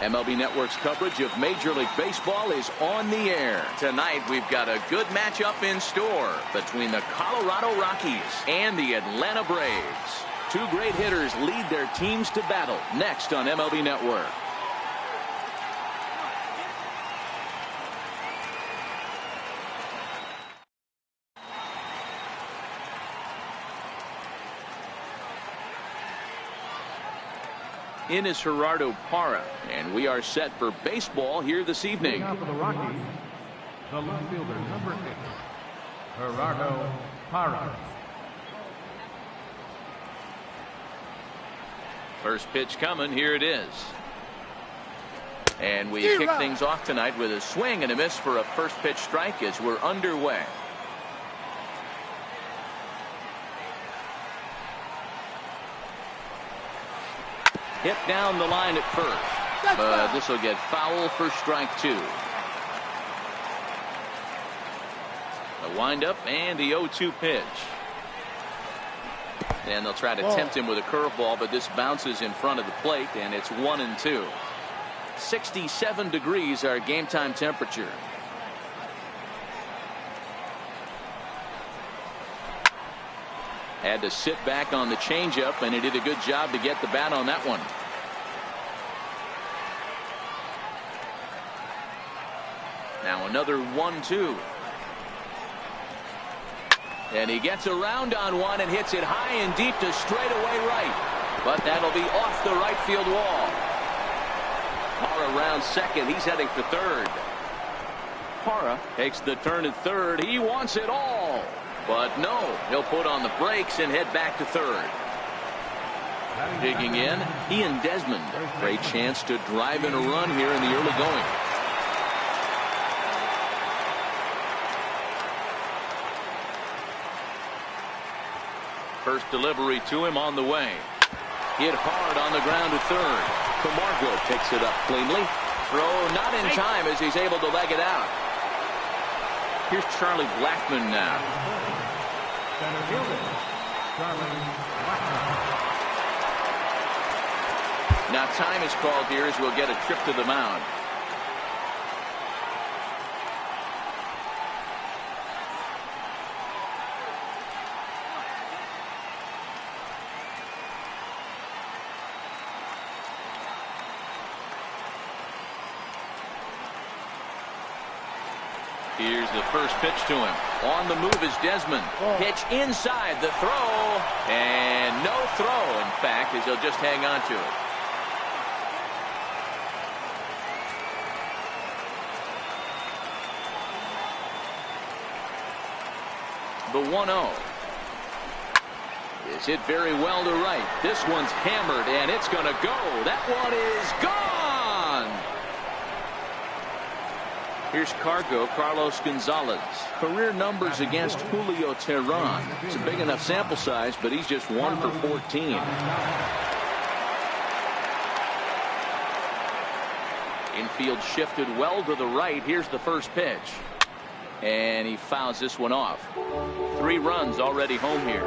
MLB Network's coverage of Major League Baseball is on the air. Tonight, we've got a good matchup in store between the Colorado Rockies and the Atlanta Braves. Two great hitters lead their teams to battle next on MLB Network. In is Gerardo Parra, and we are set for baseball here this evening. For the Rockies, the left fielder, number 8, Gerardo Parra. First pitch coming. Here it is. And we kick things off tonight with a swing and a miss for a first pitch strike as we're underway. Hit down the line at first, but this will get foul for strike 2. The windup and the 0-2 pitch. And they'll try to tempt him with a curveball, but this bounces in front of the plate, and it's 1-2. 67 degrees our game time temperature. Had to sit back on the changeup, and he did a good job to get the bat on that one. Now another 1-2. And he gets around on one and hits it high and deep to straightaway right. But that'll be off the right field wall. Parra around second. He's heading for third. Parra takes the turn at third. He wants it all. But no, he'll put on the brakes and head back to third. Digging in, Ian Desmond. Great chance to drive in a run here in the early going. First delivery to him on the way. Hit hard on the ground to third. Camargo picks it up cleanly. Throw not in time as he's able to leg it out. Here's Charlie Blackmon now. Center fielder, Charlie Blackmon. Now time is called here as we'll get a trip to the mound. Here's the first pitch to him. On the move is Desmond. Pitch inside, the throw, and no throw, in fact, as he'll just hang on to it. The 1-0 is hit very well to right. This one's hammered, and it's going to go. That one is gone. Here's Carlos Gonzalez. Career numbers against Julio Teheran. It's a big enough sample size, but he's just 1 for 14. Infield shifted well to the right. Here's the first pitch. And he fouls this one off. 3 runs already home here.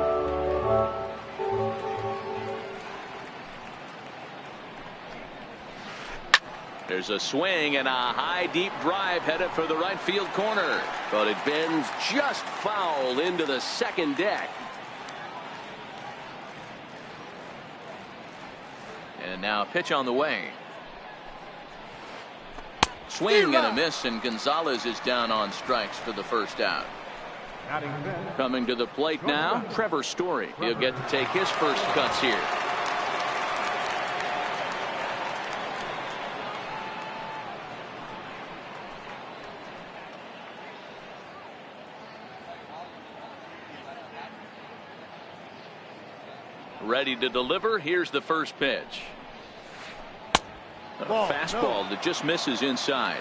There's a swing and a high deep drive headed for the right field corner, but it bends just foul into the second deck. And now a pitch on the way. Swing and a miss, and Gonzalez is down on strikes for the first out. Coming to the plate now, Trevor Story. He'll get to take his first cuts here. Ready to deliver. Here's the first pitch. A fastball that just misses inside.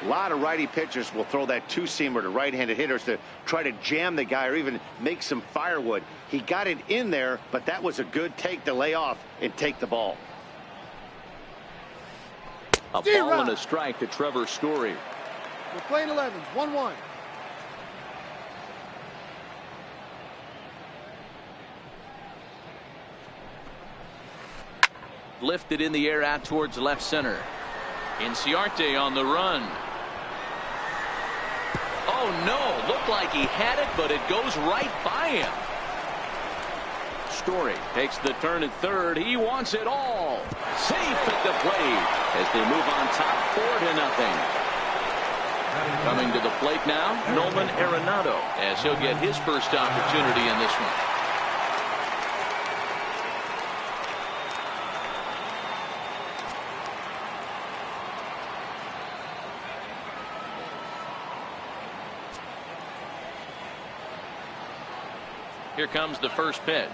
A lot of righty pitchers will throw that two-seamer to right-handed hitters to try to jam the guy or even make some firewood. He got it in there, but that was a good take to lay off and take the ball. A ball and a strike to Trevor Story. We're playing 11, 1-1. Lifted in the air out towards left center. Inciarte on the run. Oh no, looked like he had it, but it goes right by him. Story takes the turn at third. He wants it all. Safe at the plate as they move on top 4-0. Coming to the plate now, Nolan Arenado, as he'll get his first opportunity in this one. Here comes the first pitch.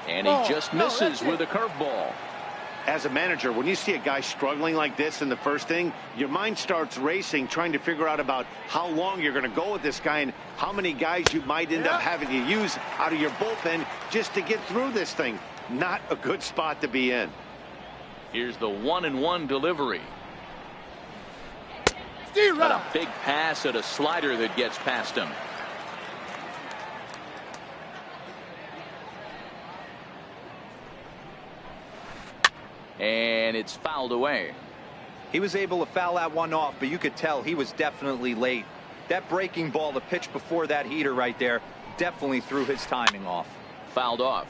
And he just misses with a curveball. As a manager, when you see a guy struggling like this in the first inning, your mind starts racing, trying to figure out about how long you're going to go with this guy and how many guys you might end up having to use out of your bullpen just to get through this thing. Not a good spot to be in. Here's the 1-1 delivery. Got a big pass at a slider that gets past him. And it's fouled away. He was able to foul that one off, but you could tell he was definitely late. That breaking ball, the pitch before that heater right there, definitely threw his timing off. Fouled off.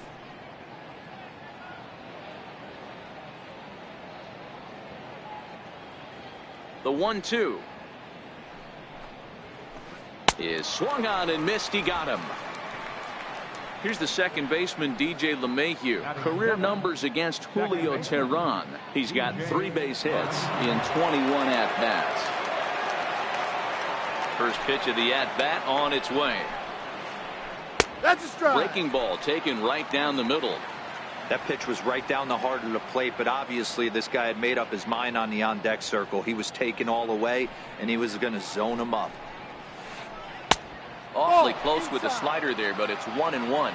The 1-2 is swung on and missed. He got him. Here's the second baseman, DJ LeMahieu. Career numbers against Julio Teheran. He's got 3 base hits in 21 at-bats. First pitch of the at-bat on its way. That's a strike. Breaking ball taken right down the middle. That pitch was right down the heart of the plate, but obviously this guy had made up his mind on the on-deck circle. He was taken all the way, and he was going to zone him up. Awfully close with the slider there, but it's 1-1.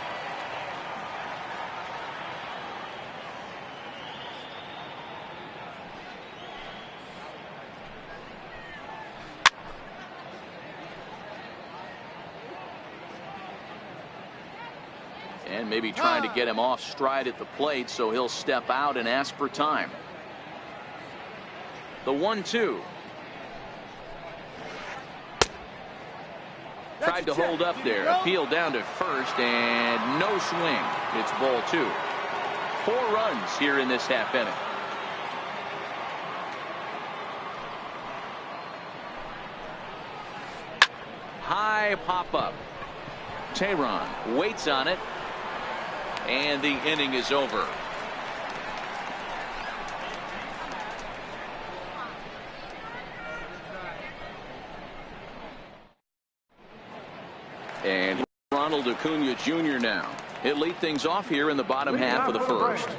And maybe trying to get him off stride at the plate, so he'll step out and ask for time. The 1-2. Tried to hold up there. Appeal down to first, and no swing. It's ball 2. 4 runs here in this half inning. High pop up. Teheran waits on it, and the inning is over. And Ronald Acuna Jr. now. He'll lead things off here in the bottom half of the first.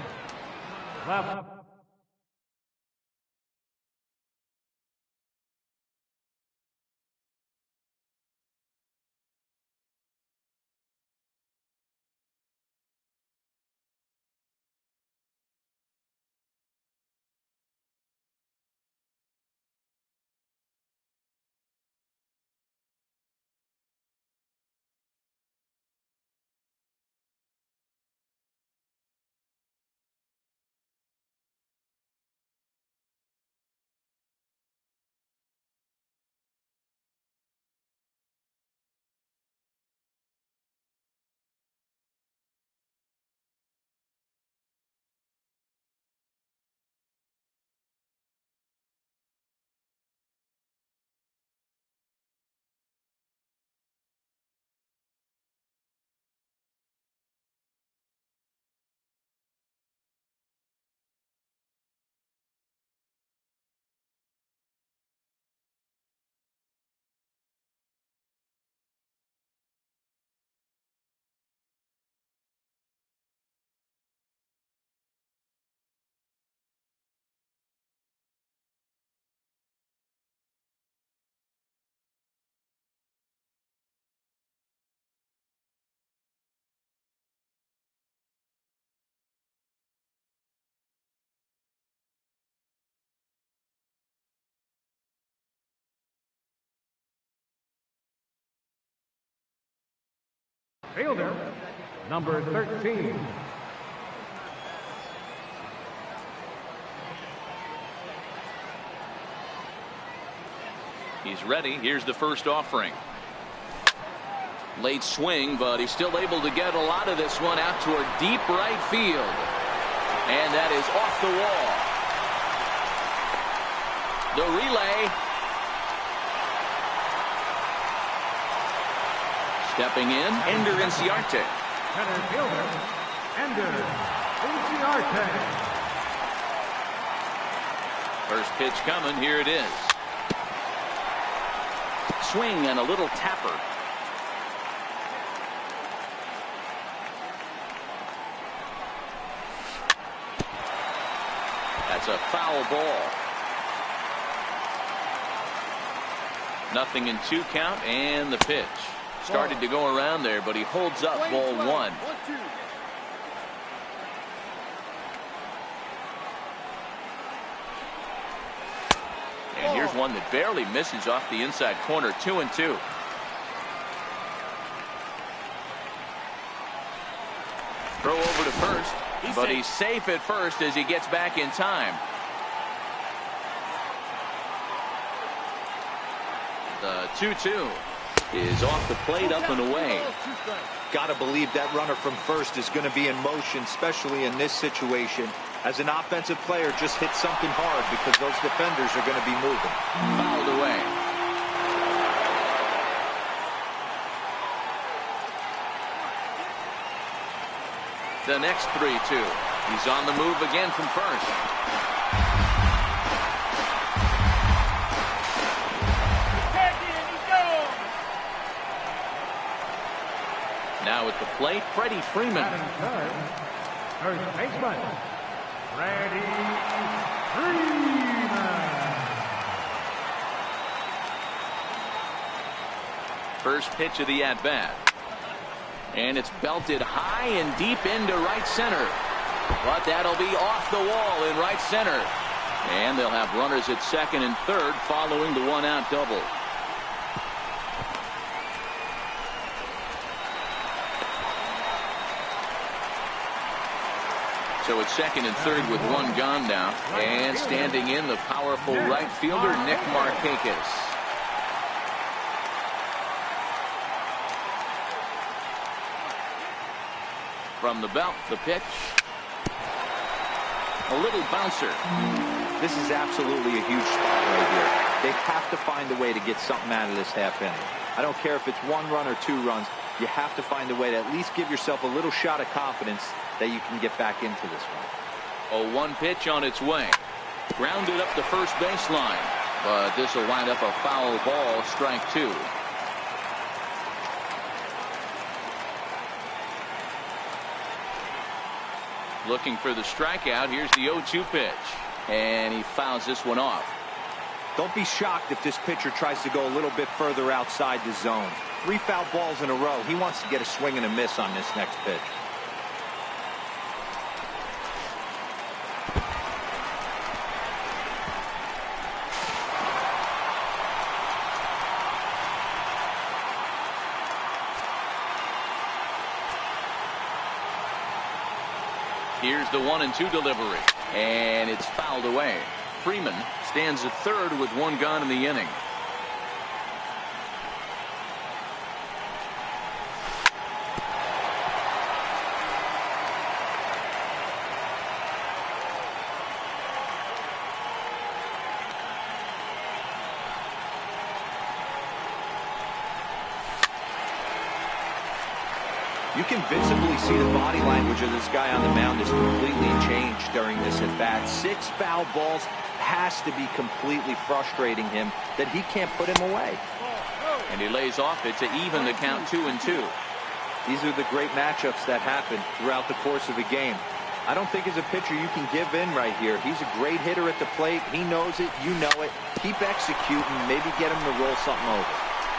Fielder, number 13. He's ready. Here's the first offering. Late swing, but he's still able to get a lot of this one out toward deep right field. And that is off the wall. The relay. Stepping in, Ender Inciarte. Center fielder, Ender Inciarte. First pitch coming. Here it is. Swing and a little tapper. That's a foul ball. Nothing in 2 count, and the pitch. Started to go around there, but he holds up ball 1. And here's one that barely misses off the inside corner. 2-2. Throw over to first, but he's safe at first as he gets back in time. The 2-2 is off the plate, up and away. Gotta believe that runner from first is going to be in motion, especially in this situation. As an offensive player, just hit something hard because those defenders are going to be moving. Fouled away. The next 3-2. He's on the move again from first. Now at the plate, Freddie Freeman. First baseman, Freddie Freeman. First pitch of the at-bat. And it's belted high and deep into right center. But that'll be off the wall in right center. And they'll have runners at second and third following the one-out double. So it's second and third with one gone now. And standing in, the powerful right fielder, Nick Markakis. From the belt, the pitch. A little bouncer. This is absolutely a huge spot right here. They have to find a way to get something out of this half inning. I don't care if it's 1 run or 2 runs. You have to find a way to at least give yourself a little shot of confidence that you can get back into this one. A 1 pitch on its way. Grounded up the first baseline. But this will wind up a foul ball, strike 2. Looking for the strikeout. Here's the 0-2 pitch. And he fouls this one off. Don't be shocked if this pitcher tries to go a little bit further outside the zone. 3 foul balls in a row. He wants to get a swing and a miss on this next pitch. Here's the 1-2 delivery. And it's fouled away. Freeman stands at third with 1 gone in the inning. You can visibly see the body language of this guy on the mound is completely changed during this at-bat. 6 foul balls has to be completely frustrating him that he can't put him away. And he lays off it to even the count 2-2. These are the great matchups that happen throughout the course of a game. I don't think as a pitcher you can give in right here. He's a great hitter at the plate. He knows it. You know it. Keep executing. Maybe get him to roll something over.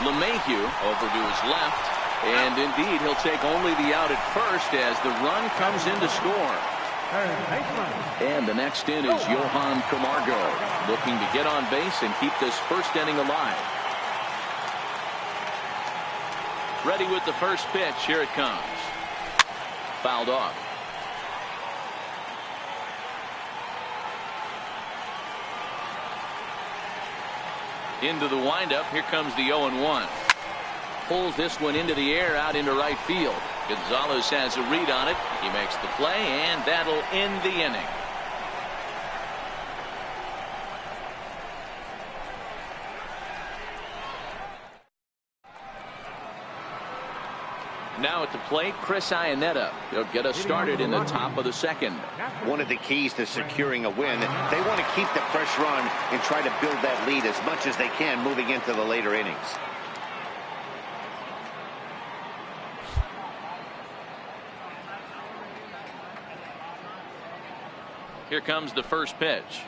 LeMahieu over to his left. And indeed, he'll take only the out at first as the run comes in to score. And the next in is Johan Camargo, looking to get on base and keep this first inning alive. Ready with the first pitch. Here it comes. Fouled off. Into the windup. Here comes the 0-1. Pulls this one into the air out into right field. Gonzalez has a read on it. He makes the play, and that'll end the inning. Now at the plate, Chris Iannetta. He'll get us started in the top of the second. One of the keys to securing a win, they want to keep the pressure on and try to build that lead as much as they can moving into the later innings. Here comes the first pitch.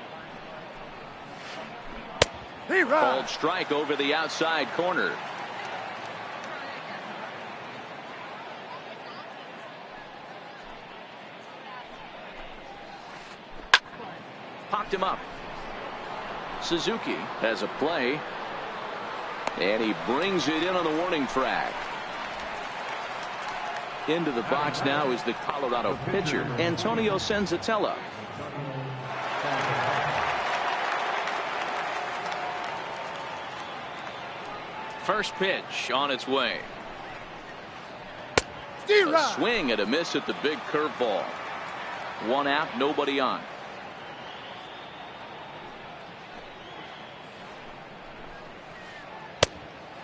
He Called strike over the outside corner. Popped him up. Suzuki has a play. And he brings it in on the warning track. Into the box now is the Colorado pitcher, Antonio Senzatella. First pitch on its way. A swing and a miss at the big curveball. One out, nobody on.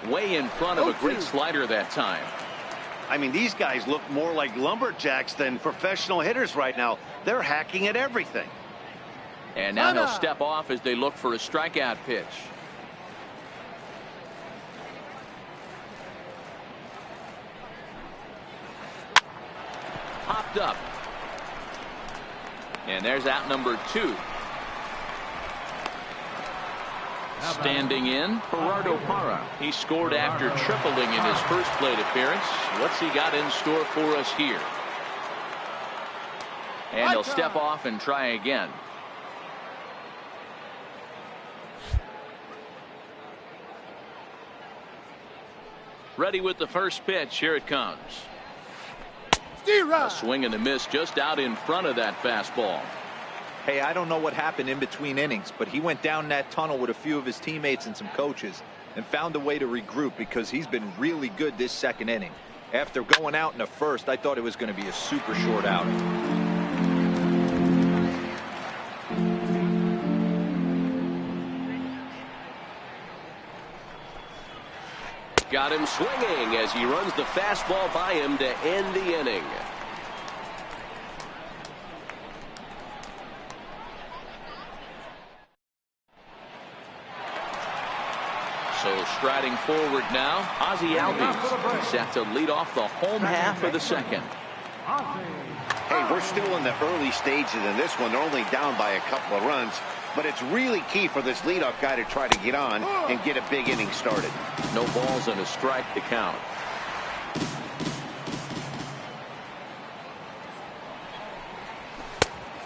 Way in front of a great slider that time. I mean, these guys look more like lumberjacks than professional hitters right now. They're hacking at everything. And now he'll step off as they look for a strikeout pitch. Popped up. And there's out number 2. Standing in, Gerardo Parra. He scored after tripling in his first plate appearance. What's he got in store for us here? And he'll step off and try again. Ready with the first pitch. Here it comes. A swing and a miss just out in front of that fastball. Hey, I don't know what happened in between innings, but he went down that tunnel with a few of his teammates and some coaches and found a way to regroup because he's been really good this second inning. After going out in the first, I thought it was going to be a super short out. Got him swinging as he runs the fastball by him to end the inning. So striding forward now, Ozzie Albies set to lead off the home half of the second. Hey, we're still in the early stages in this one. They're only down by a couple of runs, but it's really key for this leadoff guy to try to get on and get a big inning started. No balls and a strike to count.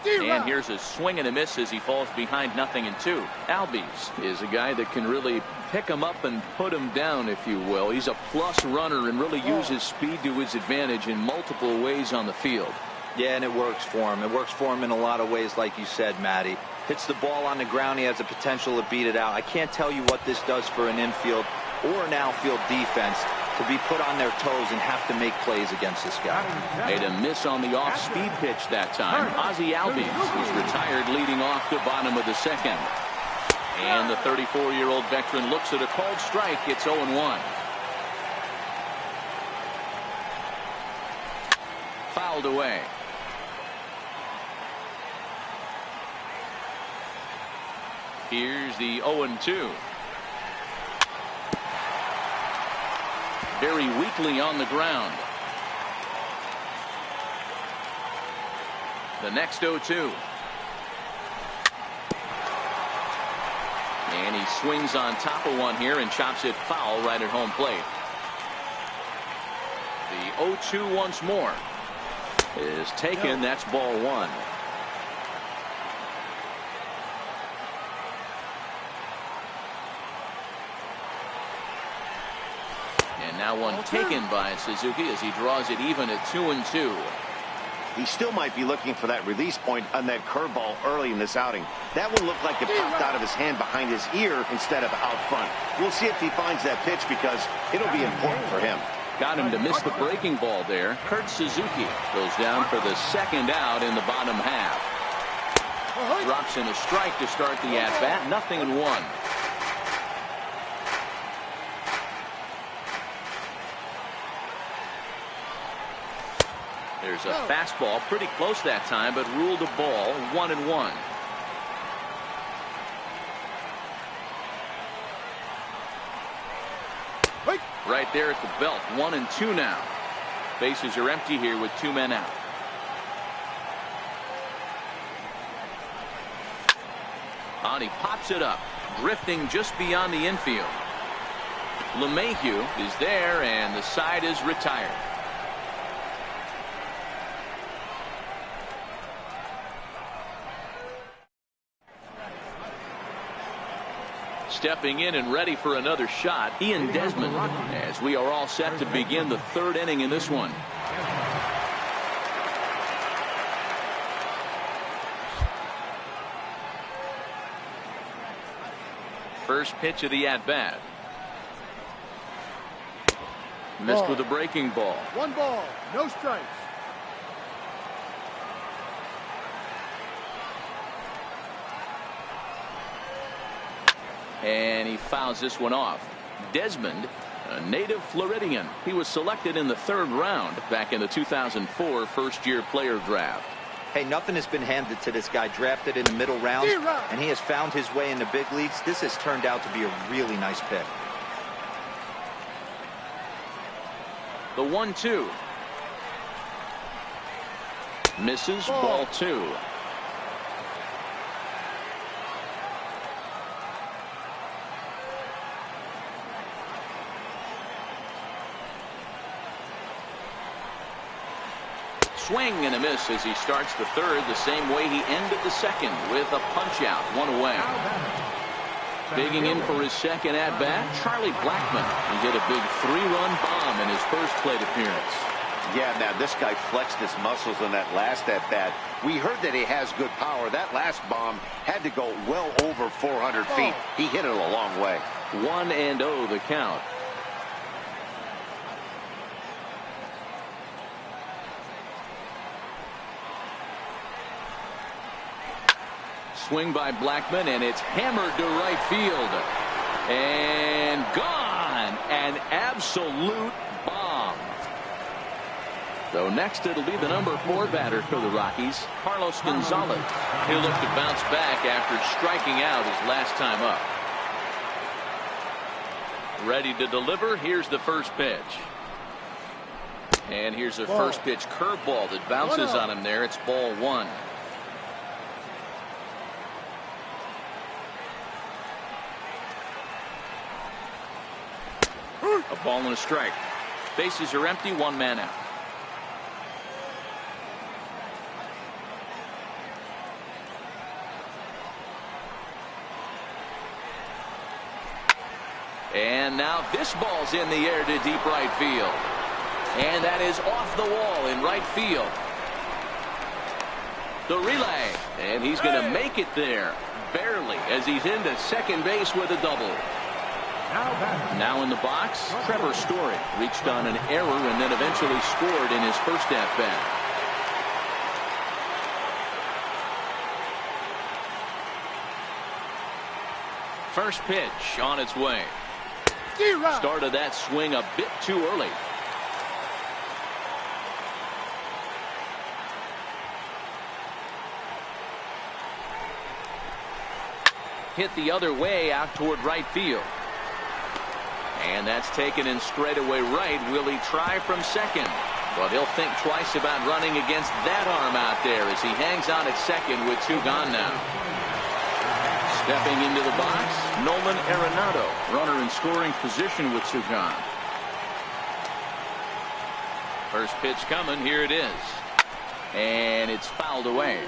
And here's a swing and a miss as he falls behind 0-2. Albies is a guy that can really pick him up and put him down, if you will. He's a plus runner and really uses speed to his advantage in multiple ways on the field. Yeah, and it works for him. It works for him in a lot of ways, like you said, Matty. Hits the ball on the ground. He has the potential to beat it out. I can't tell you what this does for an infield or an outfield defense to be put on their toes and have to make plays against this guy. Made a miss on the off-speed pitch that time. Ozzie Albies is retired leading off the bottom of the second. And the 34-year-old veteran looks at a called strike. It's 0-1. Fouled away. Here's the 0-2. Very weakly on the ground. The next 0-2. And he swings on top of one here and chops it foul right at home plate. The 0-2 once more is taken. That's ball one. And now one taken by Suzuki as he draws it even at 2-2. he still might be looking for that release point on that curveball early in this outing. That one looked like it popped out of his hand behind his ear instead of out front. We'll see if he finds that pitch because it'll be important for him. Got him to miss the breaking ball there. Kurt Suzuki goes down for the second out in the bottom half. Drops in a strike to start the at-bat. 0-1. There's a fastball pretty close that time, but ruled a ball. 1-1. Right there at the belt. 1-2 now. Bases are empty here with 2 men out. And he pops it up, drifting just beyond the infield. LeMahieu is there, and the side is retired. Stepping in and ready for another shot, Ian Desmond, as we are all set to begin the 3rd inning in this one. First pitch of the at-bat. Missed with a breaking ball. 1 ball, no strikes. And he fouls this one off. Desmond, a native Floridian. He was selected in the 3rd round back in the 2004 first-year player draft. Hey, nothing has been handed to this guy. Drafted in the middle round, and he has found his way in the big leagues. This has turned out to be a really nice pick. The 1-2. Misses. Ball 2. Swing and a miss as he starts the 3rd the same way he ended the 2nd with a punch out. 1 away. Digging in for his 2nd at bat, Charlie Blackmon. He hit a big 3-run bomb in his first plate appearance. Yeah, man, this guy flexed his muscles in that last at bat. We heard that he has good power. That last bomb had to go well over 400 feet. He hit it a long way. 1-0 the count. Swing by Blackmon, and it's hammered to right field. And gone. An absolute bomb. So next it'll be the number 4 batter for the Rockies, Carlos Gonzalez. He'll look to bounce back after striking out his last time up. Ready to deliver. Here's the first pitch. And here's a first pitch curveball that bounces on him there. It's ball 1. A ball and a strike. Bases are empty. 1 man out. And now this ball's in the air to deep right field. And that is off the wall in right field. The relay. And he's going to make it there. Barely, as he's into second base with a double. Now in the box, Trevor Story reached on an error and then eventually scored in his first at-bat. First pitch on its way. Started that swing a bit too early. Hit the other way out toward right field. And that's taken in straightaway right. Will he try from second? But he'll think twice about running against that arm out there as he hangs on at second with 2 gone now. Stepping into the box, Nolan Arenado, runner in scoring position with 2 gone. First pitch coming. Here it is. And it's fouled away.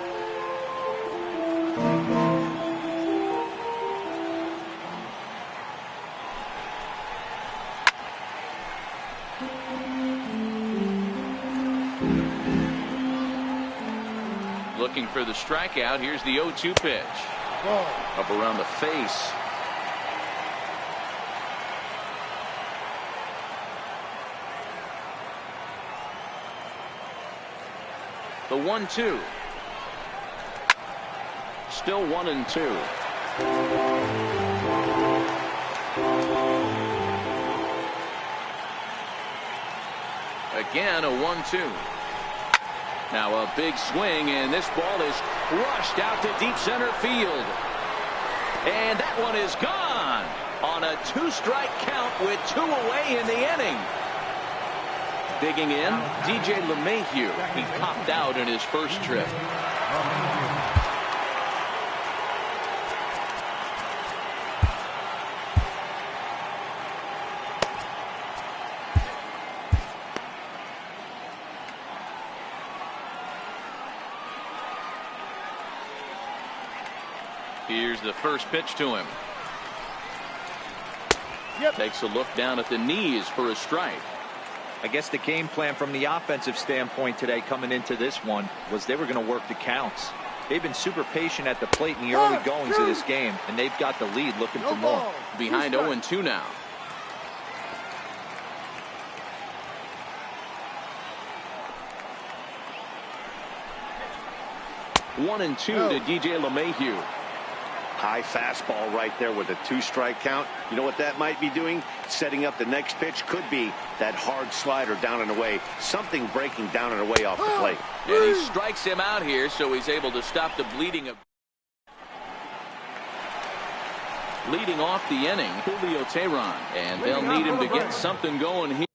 looking for the strikeout. Here's the 0-2 pitch. Ball. Up around the face. The 1-2. Still 1-2. Again, a 1-2. Now a big swing, and this ball is crushed out to deep center field. And that one is gone on a 2-strike count with 2 away in the inning. Digging in, DJ LeMahieu. He popped out in his first trip. Here's the first pitch to him. Takes a look down at the knees for a strike. I guess the game plan from the offensive standpoint today coming into this one was they were going to work the counts. They've been super patient at the plate in the early goings of this game, and they've got the lead looking for more. Behind 0-2 now. One and two to DJ LeMahieu. High fastball right there with a 2-strike count. You know what that might be doing? Setting up the next pitch. Could be that hard slider down and away. Something breaking down and away off the plate. And he strikes him out here, so he's able to stop the bleeding. Leading off the inning, Julio Teheran. And they'll need him to get something going here.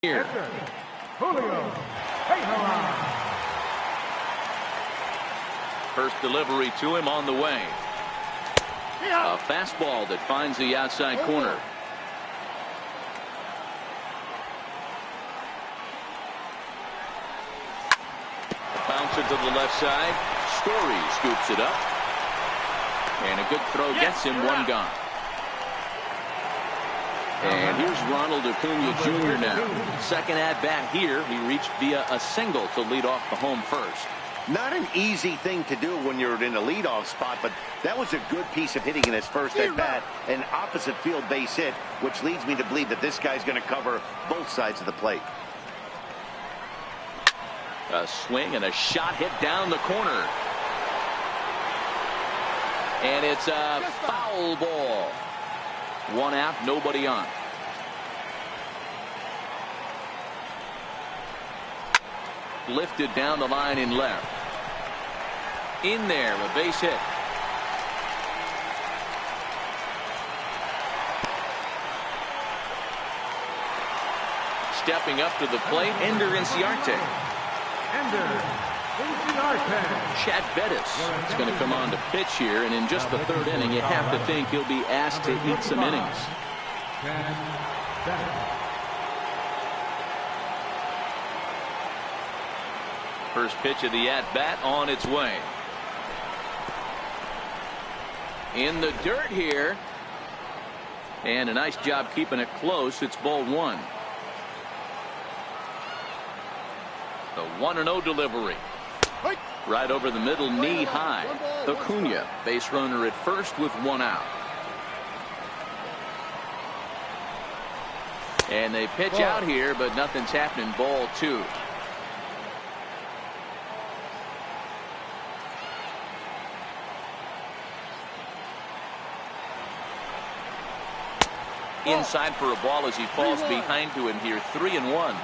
here. Julio. Hey, First delivery to him on the way. A fastball that finds the outside corner. Bouncer to the left side. Story scoops it up. And a good throw gets him one gone. And here's Ronald Acuna Jr. now. Second at bat here. He reached via a single to lead off the home first. Not an easy thing to do when you're in a leadoff spot, but that was a good piece of hitting in his first at bat, an opposite field base hit, which leads me to believe that this guy's going to cover both sides of the plate. A swing and a shot hit down the corner. And it's a foul ball. One out, nobody on. Lifted down the line in left. In there, a base hit. Stepping up to the plate, Ender Inciarte. Chad Bettis is going to come on to pitch here, and in just the third inning, you have to think he'll be asked to eat some innings. First pitch of the at-bat on its way. In the dirt here. And a nice job keeping it close. It's ball one. The 1-0 delivery. Right over the middle, knee high. Acuna, base runner at first with one out. And they pitch out here, but nothing's happening. Ball two. Inside for a ball as he falls behind to him here. 3-1.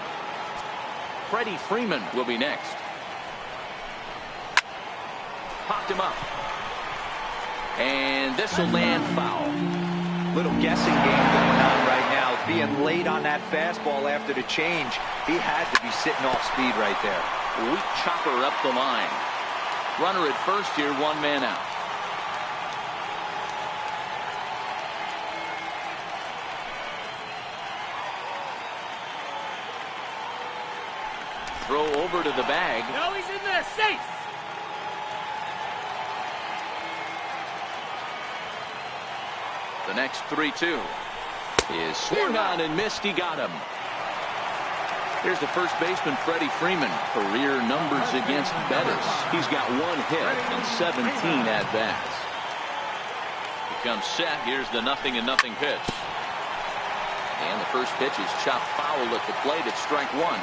Freddie Freeman will be next. Popped him up. And this will land foul. Little guessing game going on right now. Being late on that fastball after the change. He had to be sitting off speed right there. Weak chopper up the line. Runner at first here, one man out. Throw over to the bag. No, he's in there, safe. The next 3-2 is swung on and missed. He got him. Here's the first baseman, Freddie Freeman. Career numbers against Bettis. He's got one hit and 17 at-bats. He comes set. Here's the 0-0 pitch. And the first pitch is chopped foul at the plate. It's strike one.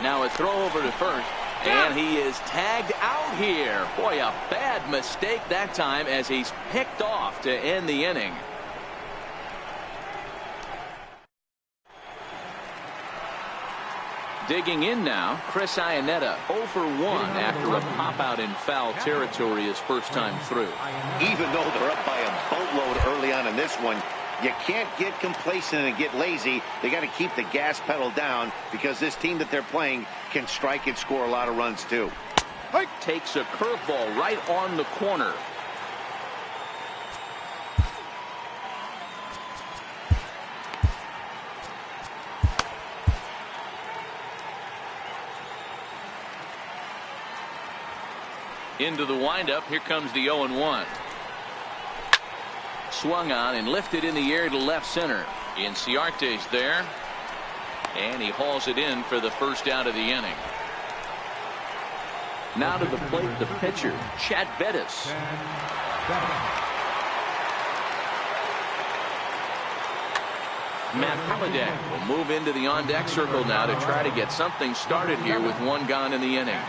Now a throw over to first, and he is tagged out here. Boy, a bad mistake that time as he's picked off to end the inning. Digging in now, Chris Iannetta, 0 for 1 after a pop-out in foul territory his first time through. Even though they're up by a boatload early on in this one, you can't get complacent and get lazy. They got to keep the gas pedal down because this team that they're playing can strike and score a lot of runs too. Takes a curveball right on the corner. Into the windup. Here comes the 0-1. Swung on and lifted in the air to left center. Inciarte's there. And he hauls it in for the first out of the inning. Now to the plate, the pitcher, Chad Bettis. Matt Holliday will move into the on-deck circle now to try to get something started here with one gone in the inning.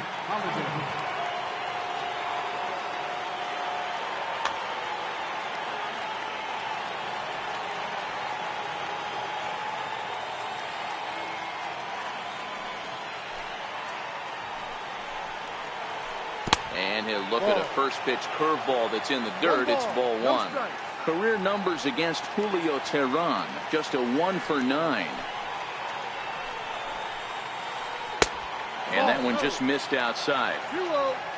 And he'll look at a first pitch curveball that's in the dirt. It's ball one. career numbers against Julio Teheran, just a 1 for 9. And that one just missed outside.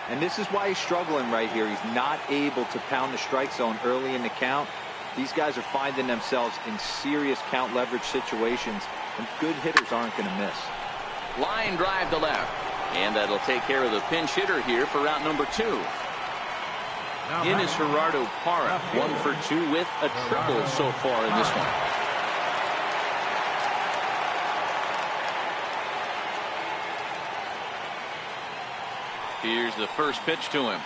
And this is why he's struggling right here. He's not able to pound the strike zone early in the count. These guys are finding themselves in serious count leverage situations, and good hitters aren't going to miss. Line drive to left. And that'll take care of the pinch hitter here for route number 2. In is Gerardo Parra, 1 for 2 with a triple so far in this one. Here's the first pitch to him.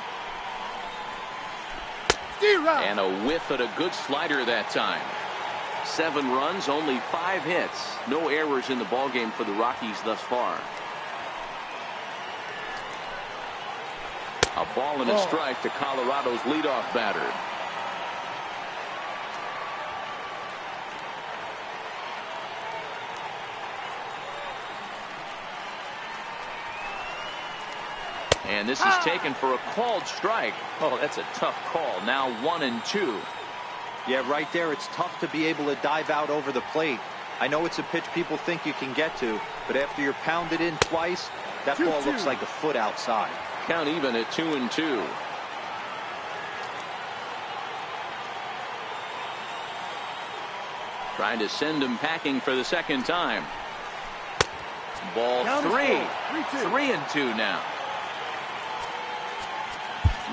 And a whiff at a good slider that time. 7 runs, only 5 hits. No errors in the ballgame for the Rockies thus far. A ball and a strike to Colorado's leadoff batter. And this is taken for a called strike. Oh, that's a tough call. Now 1-2. Yeah, right there, it's tough to be able to dive out over the plate. I know it's a pitch people think you can get to, but after you're pounded in twice, that ball looks like a foot outside. Count even at 2-2. Trying to send him packing for the second time. Ball 3. 3-2 now.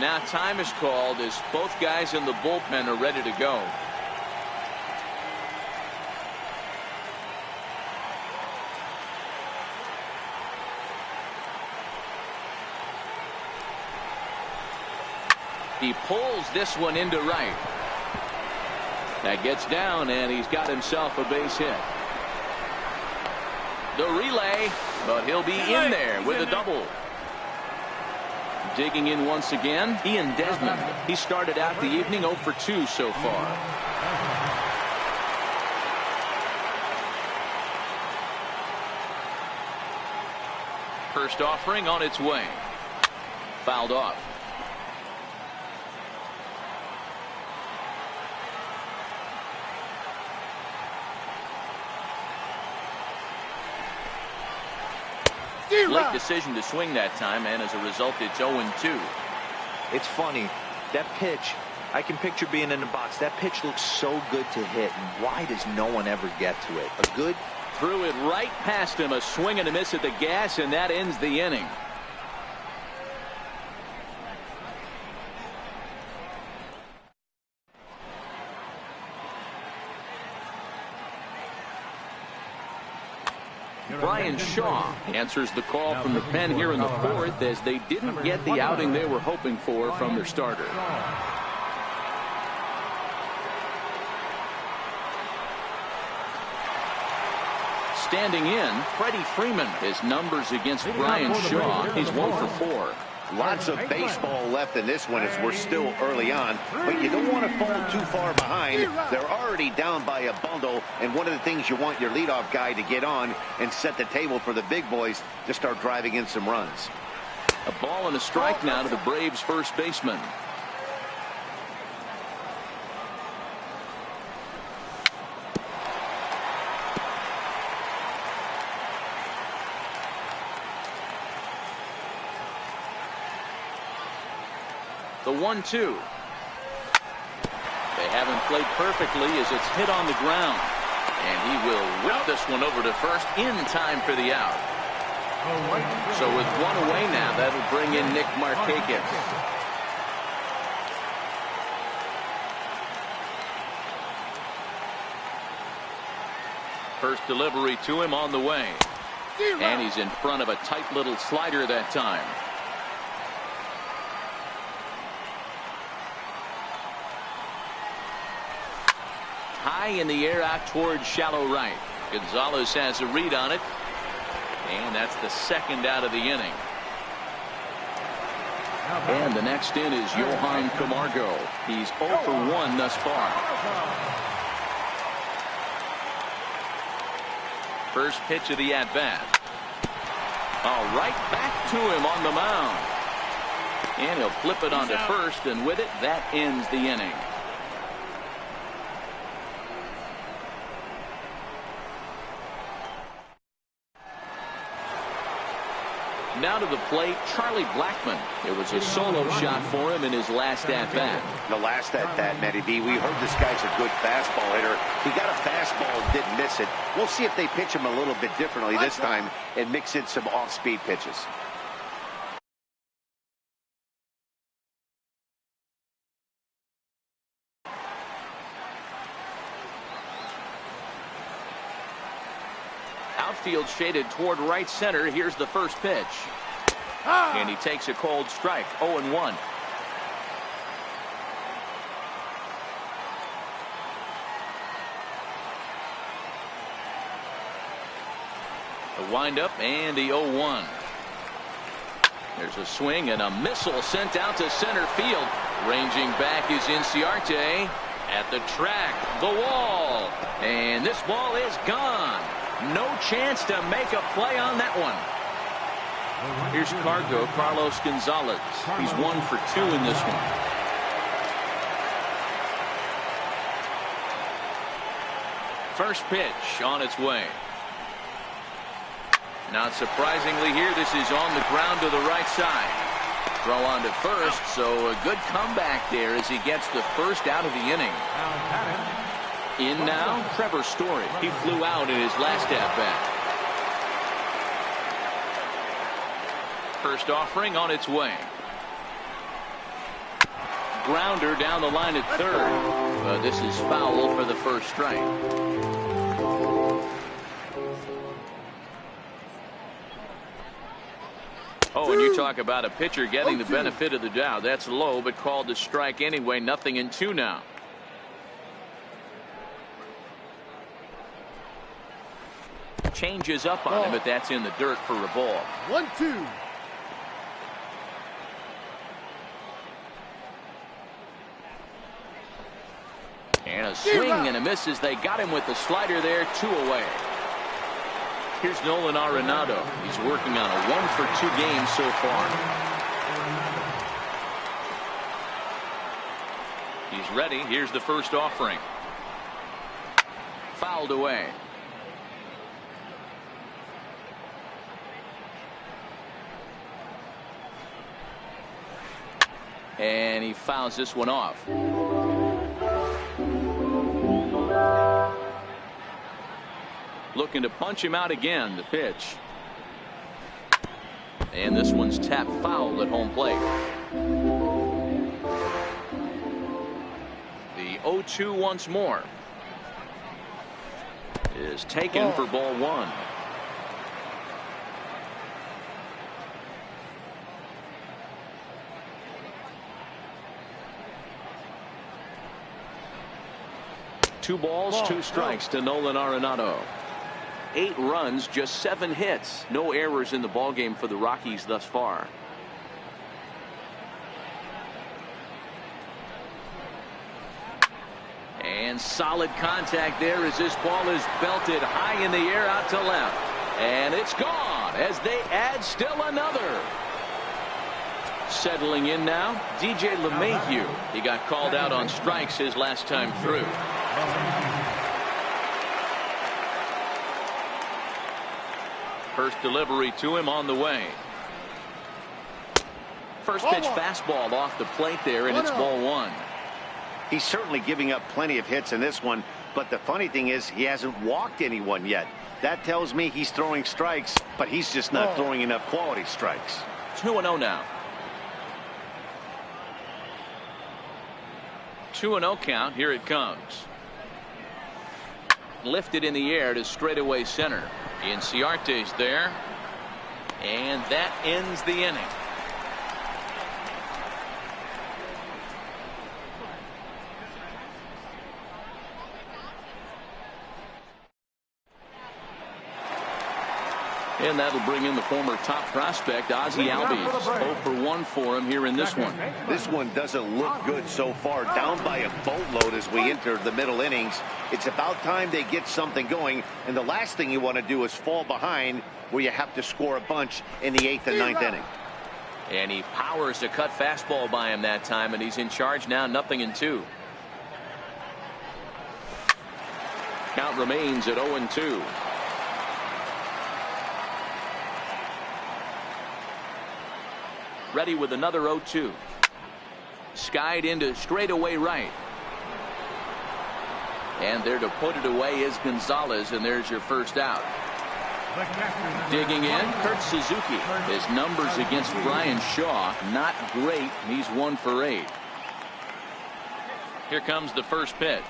Now time is called as both guys in the bullpen are ready to go. He pulls this one into right. That gets down, and he's got himself a base hit. The relay, but he'll be in there with a double. Digging in once again, Ian Desmond. He started out the evening 0 for 2 so far. First offering on its way. Fouled off. Late decision to swing that time, and as a result, it's 0-2. It's funny. That pitch, I can picture being in the box. That pitch looks so good to hit, and why does no one ever get to it? A good... Threw it right past him. A swing and a miss at the gas, and that ends the inning. Brian Shaw answers the call from the pen here in the 4th as they didn't get the outing they were hoping for from their starter. Standing in, Freddie Freeman. His numbers against Brian Shaw, he's 1 for 4. Lots of baseball left in this one as we're still early on, but you don't want to fall too far behind. They're already down by a bundle, and one of the things you want your leadoff guy to get on and set the table for the big boys to start driving in some runs. A ball and a strike now to the Braves' first baseman. The 1-2. They haven't played perfectly as it's hit on the ground. And he will whip this one over to first in time for the out. So with one away now, that'll bring in Nick Markakis. First delivery to him on the way. And he's in front of a tight little slider that time. High in the air out towards shallow right. Gonzalez has a read on it. And that's the second out of the inning. And the next in is Johan Camargo. He's 0 for 1 thus far. First pitch of the at-bat. Right back to him on the mound. And he'll flip it onto first, and with it, that ends the inning. Now to the plate, Charlie Blackmon. It was a solo shot for him in his last at-bat. The last at-bat, Matty B, we heard this guy's a good fastball hitter. He got a fastball and didn't miss it. We'll see if they pitch him a little bit differently this time and mix in some off-speed pitches. Outfield shaded toward right center. Here's the first pitch. And he takes a cold strike. 0-1. The windup and the 0-1. There's a swing and a missile sent out to center field. Ranging back is Inciarte at the track, the wall, and this ball is gone. No chance to make a play on that one. Here's Carlos Gonzalez. He's 1 for 2 in this one. First pitch on its way. Not surprisingly here, this is on the ground to the right side. Throw on to first, so a good comeback there as he gets the first out of the inning. In now, Trevor Story. He flew out in his last at-bat. First offering on its way. Grounder down the line at third. This is foul for the first strike. Oh, and you talk about a pitcher getting the benefit of the doubt. That's low, but called to strike anyway. 0-2 now. Changes up on him, but that's in the dirt for a ball. 1-2. And a swing and a miss as they got him with the slider there. 2 away. Here's Nolan Arenado. He's working on a 1 for 2 game so far. He's ready. Here's the first offering. Fouled away. And he fouls this one off. Looking to punch him out again. The pitch. And this one's tapped foul at home plate. The 0-2 once more. Is taken for ball 1. Two balls, 2 strikes to Nolan Arenado. 8 runs, just 7 hits. No errors in the ballgame for the Rockies thus far. And solid contact there as this ball is belted high in the air out to left. And it's gone as they add still another. Settling in now, DJ LeMahieu. He got called out on strikes his last time through. First delivery to him on the way. First pitch fastball off the plate there, and it's ball 1. He's certainly giving up plenty of hits in this one, but the funny thing is he hasn't walked anyone yet. That tells me he's throwing strikes, but he's just not throwing enough quality strikes. 2-0 now. 2-0 count. Here it comes. Lifted in the air to straightaway center. Inciarte's there. And that ends the inning. And that'll bring in the former top prospect, Ozzie Albies. 0 for 1 for him here in this one. This one doesn't look good so far. Down by a boatload as we enter the middle innings. It's about time they get something going. And the last thing you want to do is fall behind where you have to score a bunch in the 8th and 9th inning. And he powers a cut fastball by him that time, and he's in charge now, 0-2. Count remains at 0-2. Ready with another 0-2. Skied into straightaway right. And there to put it away is Gonzalez, and there's your first out. Digging in, Kurt Suzuki. His numbers against Brian Shaw, not great. He's 1 for 8. Here comes the first pitch.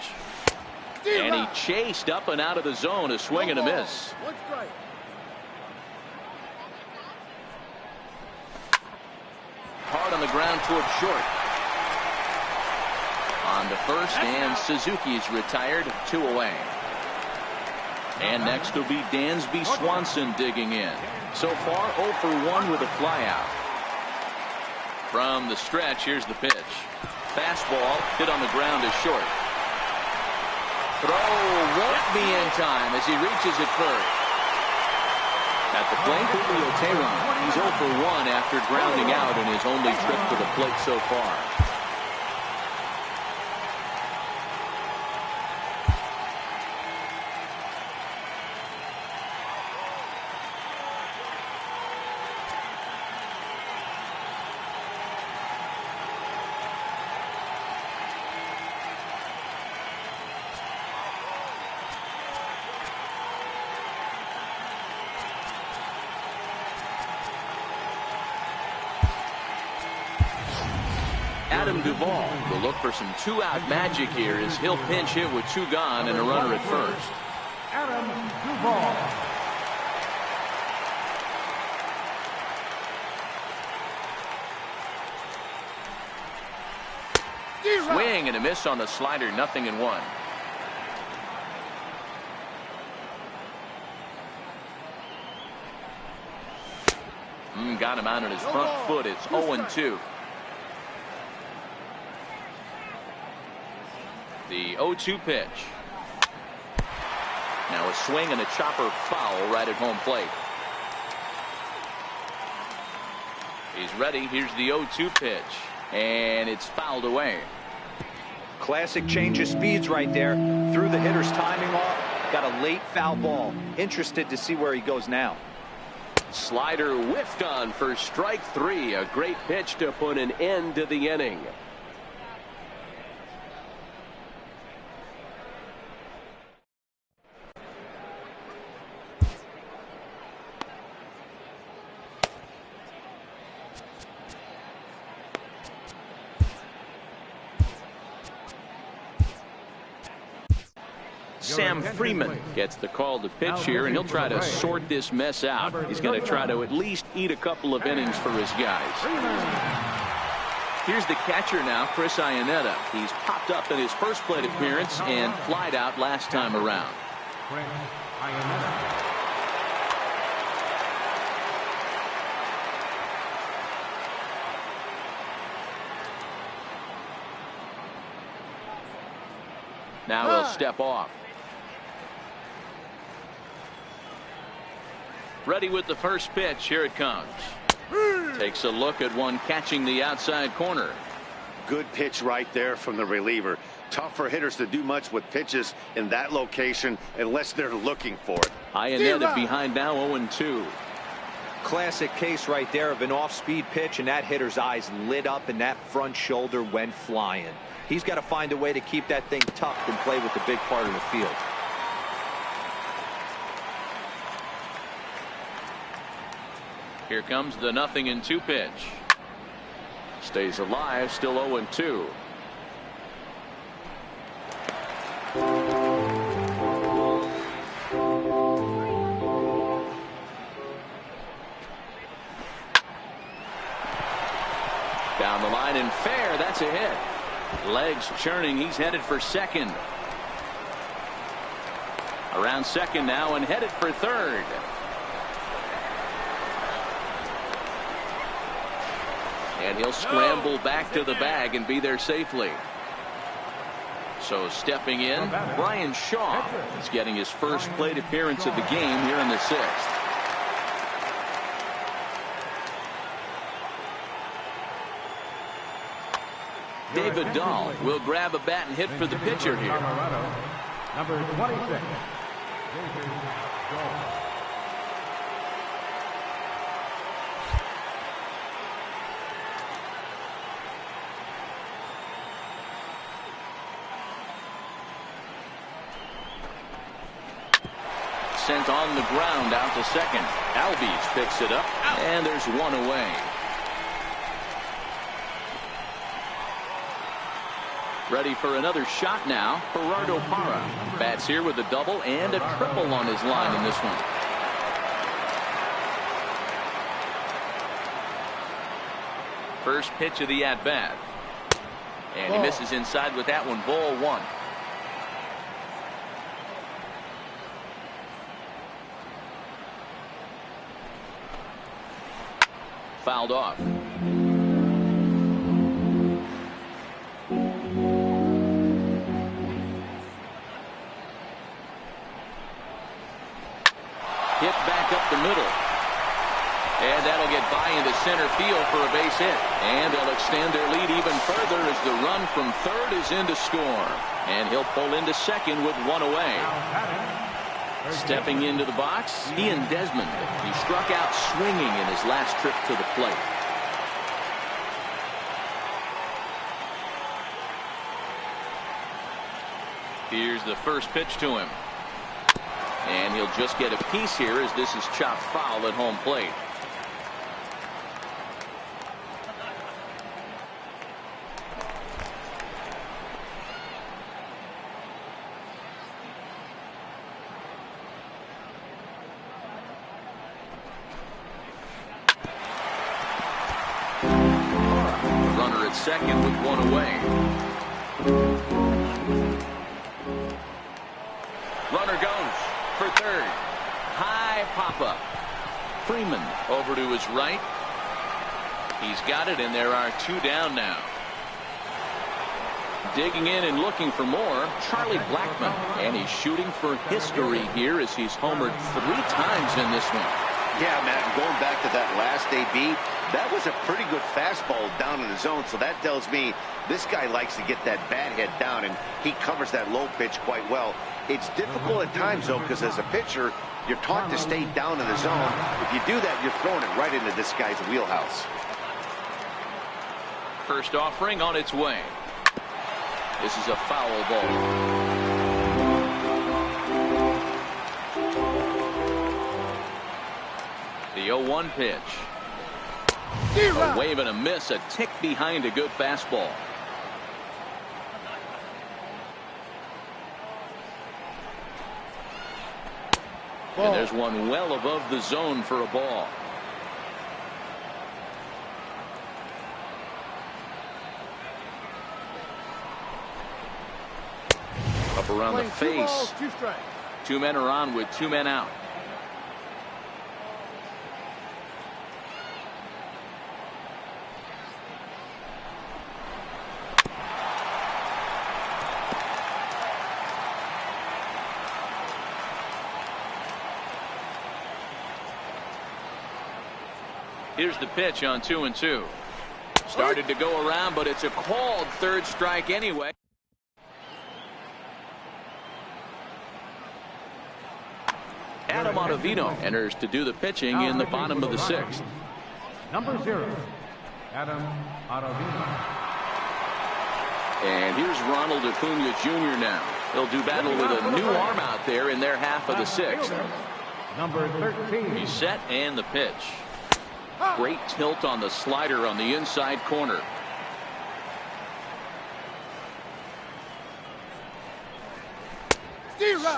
And he chased up and out of the zone. A swing and a miss. Hard on the ground toward short. On the first, and Suzuki's retired. 2 away. And next will be Dansby Swanson digging in. So far 0 for 1 with a flyout. From the stretch, here's the pitch. Fastball hit on the ground is short. Throw won't be in time as he reaches it first. At the plate, Julio Teheran. He's 0 for 1 after grounding out in his only trip to the plate so far. Adam Duvall will look for some 2-out magic here as he'll pinch hit with 2 gone and a runner at first. Adam Duvall. Swing and a miss on the slider, 0-1. Got him out on his front foot. It's 0-2. The 0-2 pitch. Now a swing and a chopper foul right at home plate. He's ready. Here's the 0-2 pitch. And it's fouled away. Classic change of speeds right there. Threw the hitter's timing off. Got a late foul ball. Interested to see where he goes now. Slider whiffed on for strike 3. A great pitch to put an end to the inning. Sam Freeman gets the call to pitch here, and he'll try to sort this mess out. He's going to try to at least eat a couple of innings for his guys. Here's the catcher now, Chris Iannetta. He's popped up in his first plate appearance and flied out last time around. Now he'll step off. Ready with the first pitch. Here it comes. Takes a look at one catching the outside corner. Good pitch right there from the reliever. Tough for hitters to do much with pitches in that location unless they're looking for it. Iannetta behind now, 0-2. Classic case right there of an off-speed pitch, and that hitter's eyes lit up and that front shoulder went flying. He's got to find a way to keep that thing tucked and play with the big part of the field. Here comes the 0-2 pitch. Stays alive, still 0-2. Down the line and fair. That's a hit. Legs churning. He's headed for second. Around second now and headed for third. And he'll scramble back to the bag and be there safely. So stepping in, Brian Shaw is getting his first plate appearance of the game here in the 6th. David Dahl will grab a bat and hit for the pitcher here. Number 26. sent on the ground out to second. Albies picks it up, and there's one away. Ready for another shot now. Gerardo Parra bats here with a double and a triple on his line in this one. First pitch of the at-bat. And he misses inside with that one. Ball one. Fouled off. Hit back up the middle. And that'll get by into center field for a base hit. And they'll extend their lead even further as the run from third is in to score. And he'll pull into second with one away. Stepping into the box, Ian Desmond. He struck out swinging in his last trip to the plate. Here's the first pitch to him. And he'll just get a piece here as this is chopped foul at home plate. Runner at second with one away. Runner goes for third. High pop-up. Freeman over to his right. He's got it, and there are two down now. Digging in and looking for more, Charlie Blackmon. And he's shooting for history here as he's homered 3 times in this one. Yeah, Matt, going back to that last AB, that was a pretty good fastball down in the zone, so that tells me this guy likes to get that bat head down, and he covers that low pitch quite well. It's difficult at times, though, because as a pitcher, you're taught to stay down in the zone. If you do that, you're throwing it right into this guy's wheelhouse. First offering on its way. This is a foul ball. The 0-1 pitch. A wave and a miss, a tick behind a good fastball. And there's one well above the zone for a ball. Up around the face. 2 strikes. 2 men are on with 2 men out. Here's the pitch on 2-2. Started to go around, but it's a called third strike anyway. Adam Ottavino enters to do the pitching in the bottom of the 6th. Number 0, Adam Ottavino. And here's Ronald Acuna Jr. now. He'll do battle with a new arm out there in their half of the 6th. Number 13. He's set and the pitch. Great tilt on the slider on the inside corner.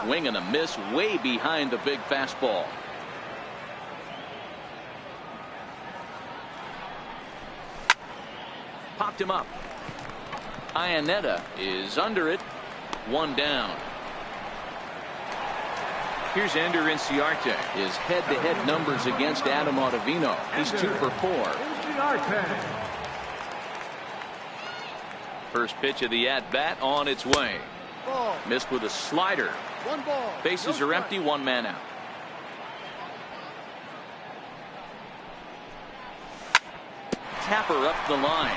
Swing and a miss way behind the big fastball. Popped him up. Iannetta is under it. 1 down. Here's Ender Inciarte. His head-to-head numbers against Adam Ottavino. He's 2 for 4. First pitch of the at-bat on its way. Ball. Missed with a slider. 1 ball. Bases No are strike. empty. 1 man out. Tapper up the line.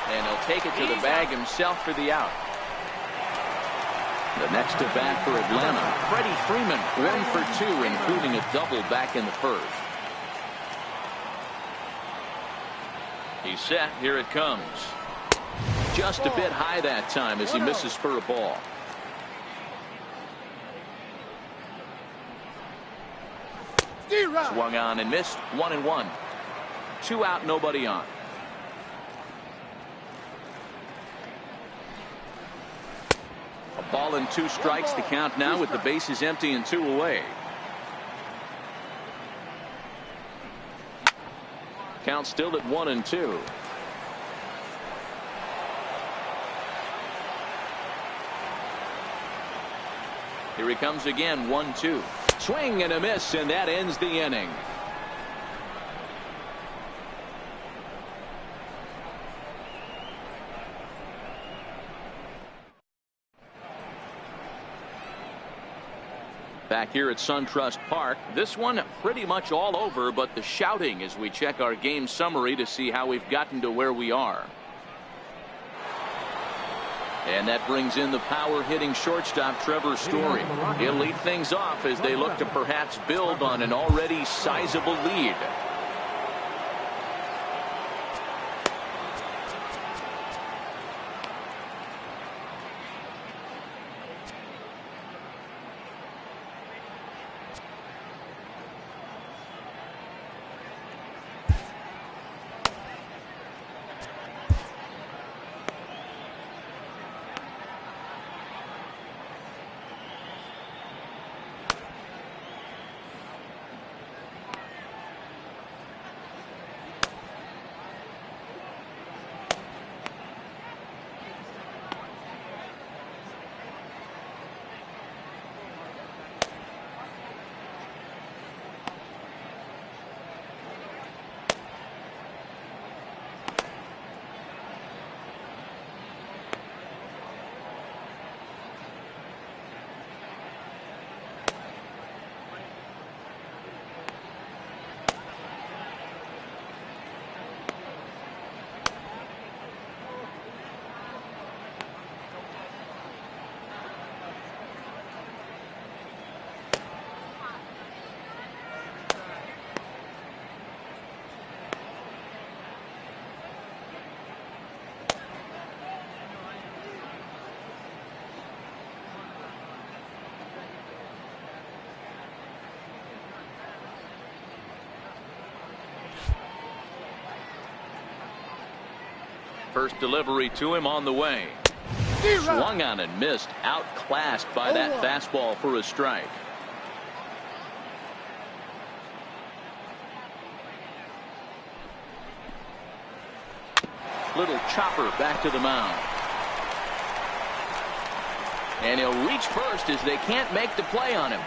And he'll take it to the bag himself for the out. The next to bat for Atlanta, Freddie Freeman, 1 for 2, including a double back in the first. He's set. Here it comes. Just a bit high that time as he misses for a ball. Swung on and missed. 1-1. 2 out, nobody on. A ball and 2 strikes. The count now with the bases empty and 2 away. Count still at 1-2. Here he comes again. 1-2. Swing and a miss, and that ends the inning. Back here at SunTrust Park, this one pretty much all over, but the shouting as we check our game summary to see how we've gotten to where we are. And that brings in the power hitting shortstop Trevor Story. He'll lead things off as they look to perhaps build on an already sizable lead. First delivery to him on the way. Swung on and missed. Outclassed by that fastball for a strike. Little chopper back to the mound. And he'll reach first as they can't make the play on him.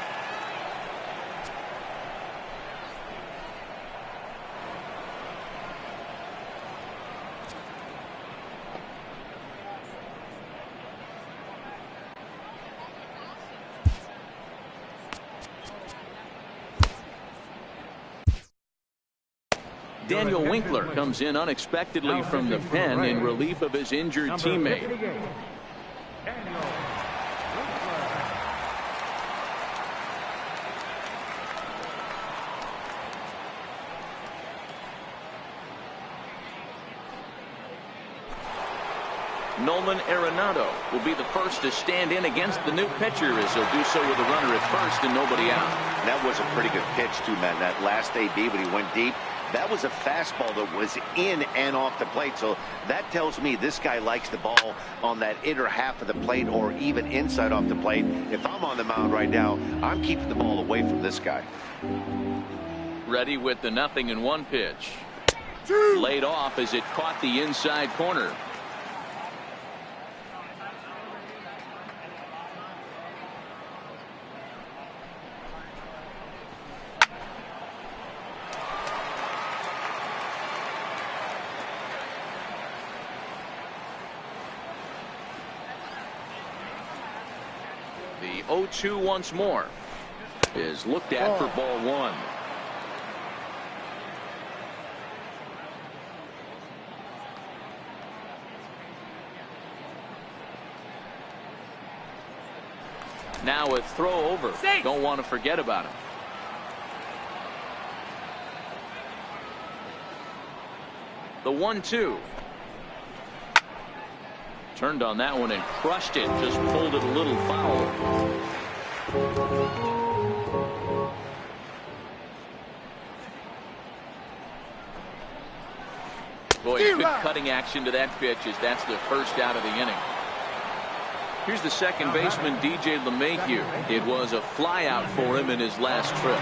Daniel Winkler comes in unexpectedly from the pen in relief of his injured teammate. Nolan Arenado will be the first to stand in against the new pitcher as he'll do so with a runner at first and nobody out. That was a pretty good pitch too, man. That last AB when he went deep, that was a fastball that was in and off the plate. So that tells me this guy likes the ball on that inner half of the plate or even inside off the plate. If I'm on the mound right now, I'm keeping the ball away from this guy. Ready with the 0-1 pitch. Laid off as it caught the inside corner. The 0-2 once more is looked at for ball 1. Now a throw over. Don't want to forget about him. The 1-2. Turned on that one and crushed it. Just pulled it a little foul. Boy, good cutting action to that pitch as that's the first out of the inning. Here's the second baseman, DJ LeMahieu. It was a flyout for him in his last trip.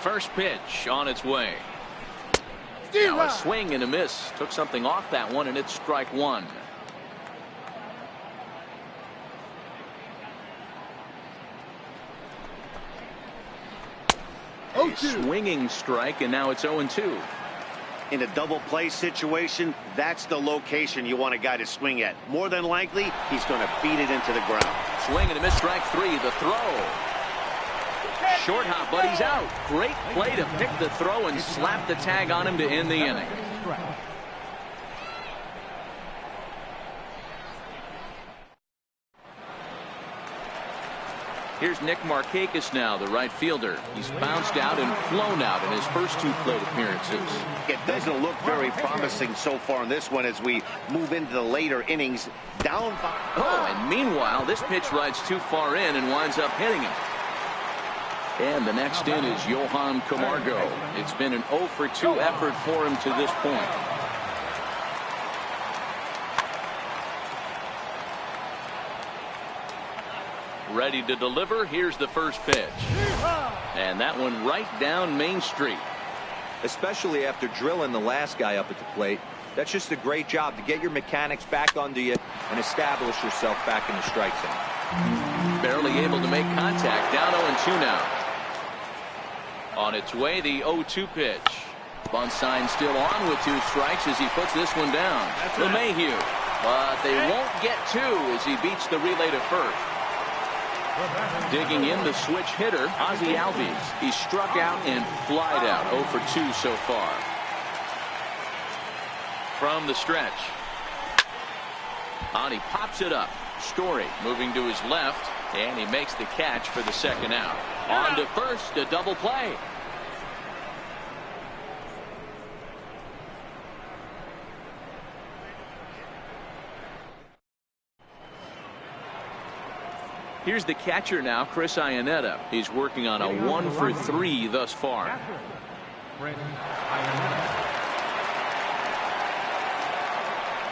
First pitch on its way. Now a swing and a miss. Took something off that one, and it's strike one. A swinging strike, and now it's 0-2. In a double play situation, that's the location you want a guy to swing at. More than likely, he's going to beat it into the ground. Swing and a miss, strike three. The throw. Short hop, but he's out. Great play to pick the throw and slap the tag on him to end the inning. Here's Nick Markakis now, the right fielder. He's bounced out and flown out in his first two plate appearances. It doesn't look very promising so far in this one as we move into the later innings. Down. Oh, and meanwhile, this pitch rides too far in and winds up hitting him. And the next in is Johan Camargo. It's been an 0-for-2 effort for him to this point. Ready to deliver. Here's the first pitch. And that one right down Main Street. Especially after drilling the last guy up at the plate. That's just a great job to get your mechanics back under you and establish yourself back in the strike zone. Barely able to make contact. Down 0-2 now. On its way, the 0-2 pitch. Bunt sign still on with 2 strikes as he puts this one down. LeMahieu. But they won't get 2 as he beats the relay to first. Digging in the switch hitter, Ozzie Albies. He struck out and flied out. 0-for-2 so far. From the stretch. On, he pops it up. Story moving to his left, and he makes the catch for the second out. On to first, a double play. Here's the catcher now, Chris Iannetta. He's working on a 1-for-3 thus far.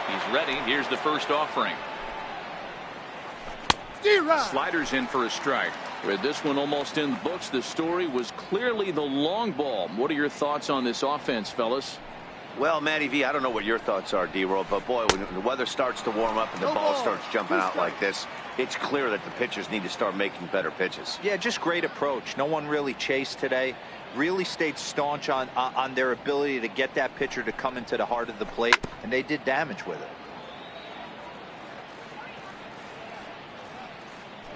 He's ready. Here's the first offering. Sliders in for a strike. With this one almost in the books, the story was clearly the long ball. What are your thoughts on this offense, fellas? Well, Matty V, I don't know what your thoughts are, D-Roll, but boy, when the weather starts to warm up and the ball starts jumping out like this, it's clear that the pitchers need to start making better pitches. Yeah, just great approach. No one really chased today. Really stayed staunch on their ability to get that pitcher to come into the heart of the plate, and they did damage with it.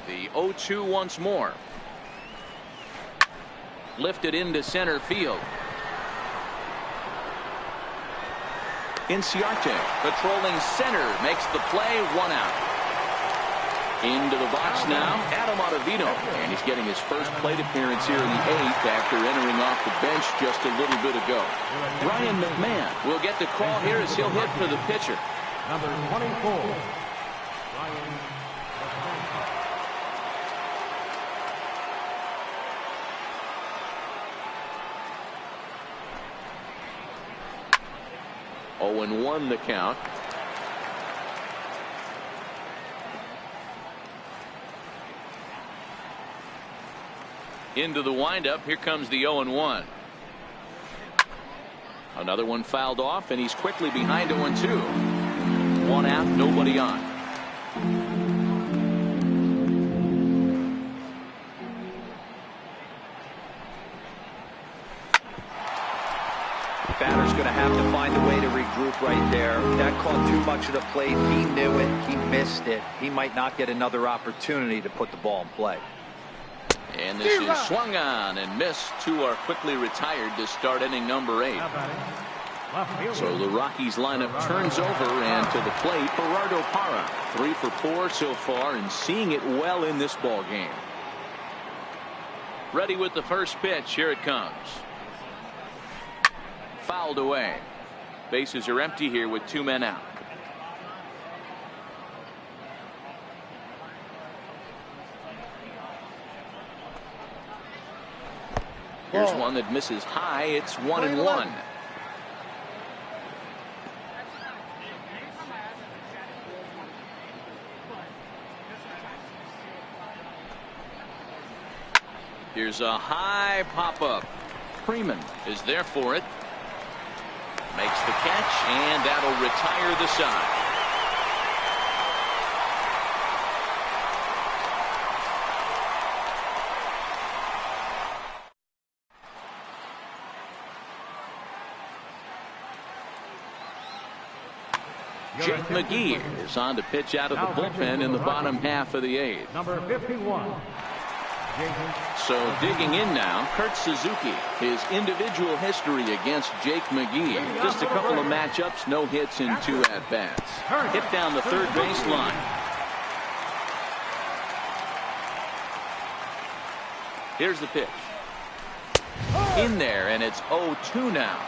The 0-2 once more. Lifted into center field. Inciarte patrolling center makes the play. 1 out. Into the box now, Adam Ottavino, and he's getting his first plate appearance here in the 8th after entering off the bench just a little bit ago. Ryan McMahon will get the call here as he'll hit for the pitcher. Number 24, Ryan. 0-1 the count. Into the windup. Here comes the 0-1. Another one fouled off, and he's quickly behind 0-2. 1 out, nobody on. Batter's going to have to find a way to regroup right there. That caught too much of the plate. He knew it. He missed it. He might not get another opportunity to put the ball in play. And this is swung on and missed. 2 are quickly retired to start inning number 8. So the Rockies lineup turns over, and to the plate, Gerardo Parra. 3 for 4 so far and seeing it well in this ball game. Ready with the first pitch. Here it comes. Fouled away. Bases are empty here with 2 men out. Here's one that misses high. It's 1-1. Here's a high pop-up. Freeman is there for it. Makes the catch, and that'll retire the side. Jake McGee is on to pitch out of the bullpen in the bottom half of the eighth. Number 51. So digging in now, Kurt Suzuki. His individual history against Jake McGee. Just a couple of matchups, no hits in 2 at-bats. Hit down the third base line. Here's the pitch. In there, and it's 0-2 now.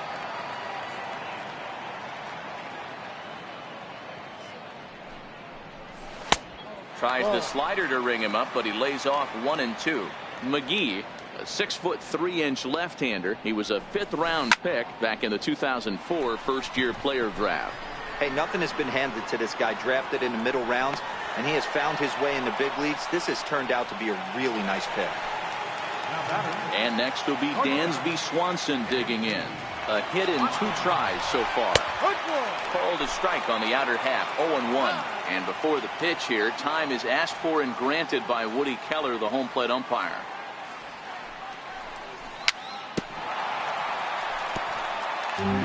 Tries the slider to ring him up, but he lays off 1-2. McGee, a 6'3" left-hander. He was a 5th-round pick back in the 2004 first-year player draft. Hey, nothing has been handed to this guy. Drafted in the middle rounds, and he has found his way in the big leagues. This has turned out to be a really nice pick. And next will be Dansby Swanson digging in. A hit in 2 tries so far. Called a strike on the outer half, 0-1. And before the pitch here, time is asked for and granted by Woody Keller, the home plate umpire.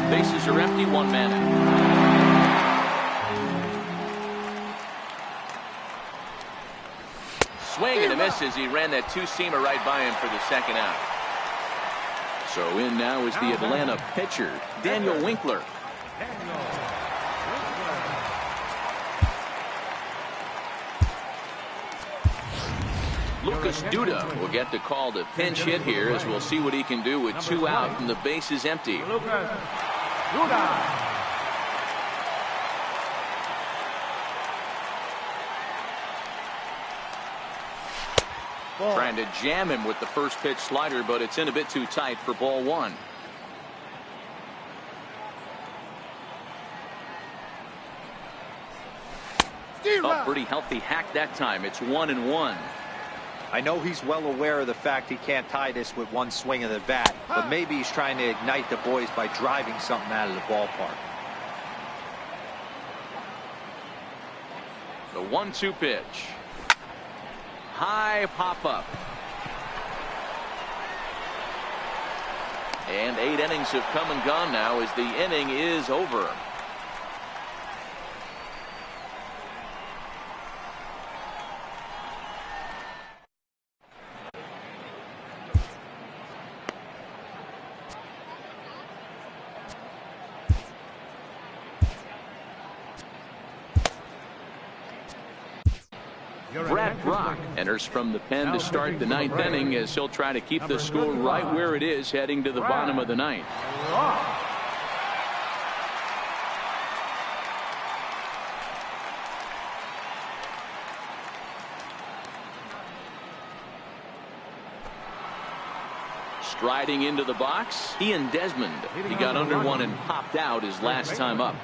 Bases are empty, 1 man in. Swing and a miss as he ran that 2-seamer right by him for the second out. So in now is the Atlanta pitcher, Daniel Winkler. Lucas Duda will get the call to pinch hit here, as we'll see what he can do with 2 out and the base is empty. Lucas Duda. Trying to jam him with the first pitch slider, but it's in a bit too tight for ball 1. A pretty healthy hack that time. It's 1-1. I know he's well aware of the fact he can't tie this with 1 swing of the bat, but maybe he's trying to ignite the boys by driving something out of the ballpark. The 1-2 pitch. High pop-up. And 8 innings have come and gone now as the inning is over. Brad Brock enters from the pen to start the 9th inning, as he'll try to keep the score right where it is heading to the bottom of the 9th. Striding into the box, Ian Desmond. He got under 1 and popped out his last time up.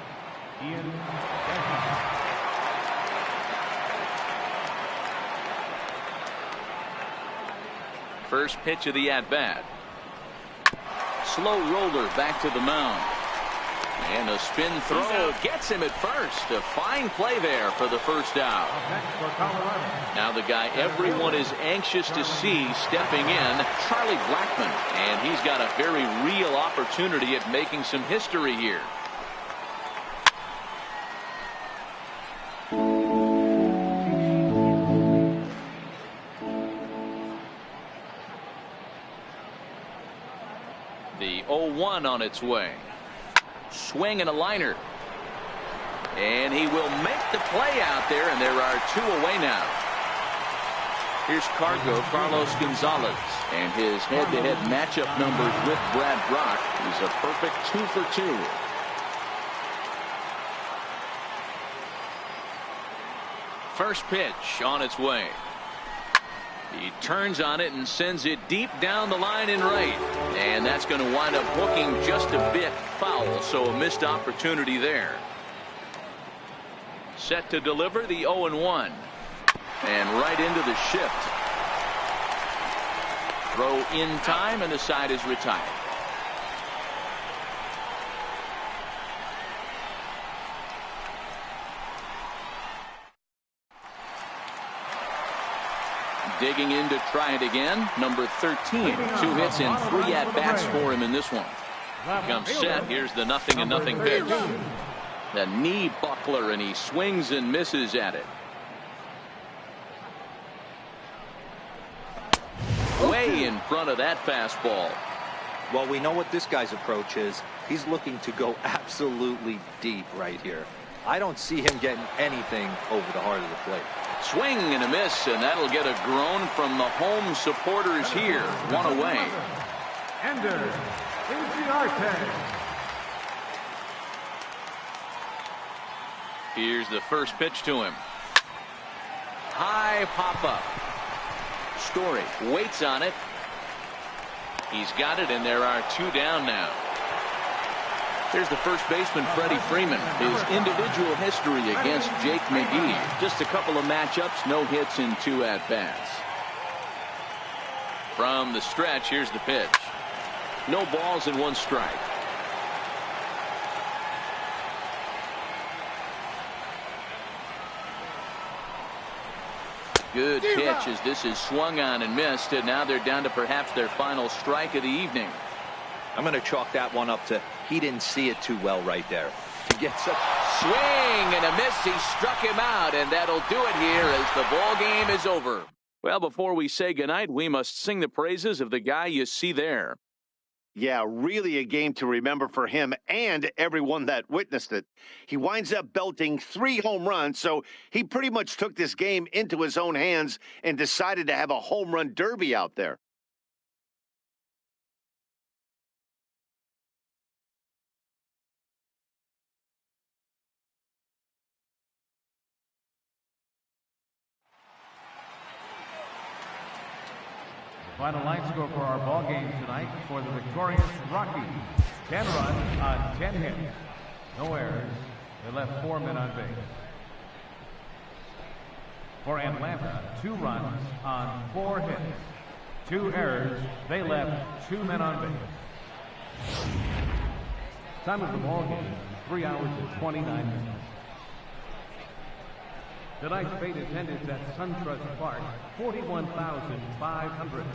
First pitch of the at-bat. Slow roller back to the mound. And a spin throw gets him at first. A fine play there for the first out. Now the guy everyone is anxious to see stepping in, Charlie Blackmon. And he's got a very real opportunity at making some history here. The 0-1 on its way. Swing and a liner. And he will make the play out there, and there are 2 away now. Here's Carlos Gonzalez, and his head-to-head matchup numbers with Brad Brock. He's a perfect 2 for 2. First pitch on its way. He turns on it and sends it deep down the line in right. And that's going to wind up hooking just a bit foul, so a missed opportunity there. Set to deliver the 0-1. And right into the shift. Throw in time, and the side is retired. Digging in to try it again. Number 13. 2 hits and 3 at-bats for him in this one. He comes set. Here's the 0-0 pitch. The knee buckler, and he swings and misses at it. Way in front of that fastball. Well, we know what this guy's approach is. He's looking to go absolutely deep right here. I don't see him getting anything over the heart of the plate. Swing and a miss, and that'll get a groan from the home supporters here. 1 away. Ender Inciarte. Here's the first pitch to him. High pop up. Story waits on it. He's got it, and there are 2 down now. Here's the first baseman, Freddie Freeman. His individual history against Jake McGee. Just a couple of matchups, no hits and 2 at-bats. From the stretch, here's the pitch. No balls and 1 strike. Good pitch as this is swung on and missed, and now they're down to perhaps their final strike of the evening. I'm going to chalk that one up to he didn't see it too well right there. To get such swing and a miss, he struck him out, and that'll do it here as the ball game is over. Well, before we say goodnight, we must sing the praises of the guy you see there. Yeah, really a game to remember for him and everyone that witnessed it. He winds up belting 3 home runs, so he pretty much took this game into his own hands and decided to have a home run derby out there. Final line score for our ball game tonight for the victorious Rockies. 10 runs on 10 hits. No errors. They left 4 men on base. For Atlanta, 2 runs on 4 hits. 2 errors. They left 2 men on base. Time of the ball game, 3 hours and 29 minutes. Tonight's paid attendance at SunTrust Park, 41,500.